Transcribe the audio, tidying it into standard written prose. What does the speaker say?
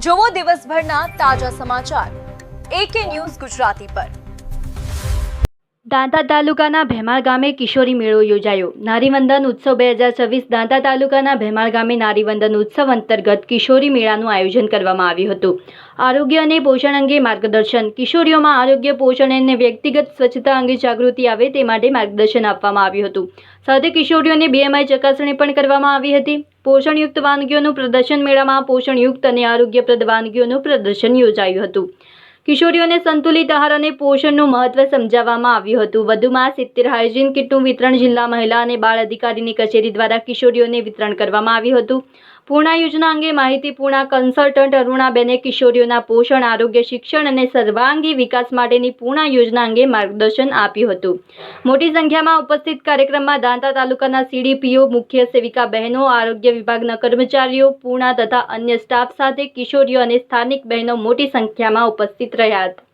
જોવો દિવસભરના તાજા સમાચાર AK ન્યૂઝ ગુજરાતી પર। દાંતા તાલુકાના ભેમાળ ગામે કિશોરી મેળો યોજાયો। નારીવંદન ઉત્સવ 2026 દાંતા તાલુકાના ભેમાળ ગામે નારીવંદન ઉત્સવ અંતર્ગત કિશોરી મેળાનું આયોજન કરવામાં આવ્યું હતું। આરોગ્ય અને પોષણ અંગે માર્ગદર્શન, કિશોરીઓમાં આરોગ્ય, પોષણ અને વ્યક્તિગત સ્વચ્છતા અંગે જાગૃતિ આવે તે માટે માર્ગદર્શન આપવામાં આવ્યું હતું। સાથે કિશોરીઓને BMI ચકાસણી પણ કરવામાં આવી હતી। પોષણયુક્ત વાનગીઓનું પ્રદર્શન, મેળામાં પોષણયુક્ત અને આરોગ્યપ્રદ વાનગીઓનું પ્રદર્શન યોજાયું હતું। કિશોરીઓને સંતુલિત આહાર અને પોષણનું મહત્વ સમજાવવામાં આવ્યું હતું। વધુમાં 70 હાઇજીન કિટનું વિતરણ જિલ્લા મહિલા અને બાળ અધિકારીની કચેરી દ્વારા કિશોરીઓને વિતરણ કરવામાં આવ્યું હતું। પૂર્ણા યોજના અંગે માહિતી પૂર્ણા કન્સલ્ટન્ટ અરુણાબેને કિશોરીઓના પોષણ, આરોગ્ય, શિક્ષણ અને સર્વાંગી વિકાસ માટેની પૂર્ણા યોજના અંગે માર્ગદર્શન આપ્યું હતું। મોટી સંખ્યામાં ઉપસ્થિત કાર્યક્રમમાં દાંતા તાલુકાના CDPO, મુખ્ય સેવિકા બહેનો, આરોગ્ય વિભાગના કર્મચારીઓ, પૂર્ણા તથા અન્ય સ્ટાફ સાથે કિશોરીઓ અને સ્થાનિક બહેનો મોટી સંખ્યામાં ઉપસ્થિત રહ્યા હતા।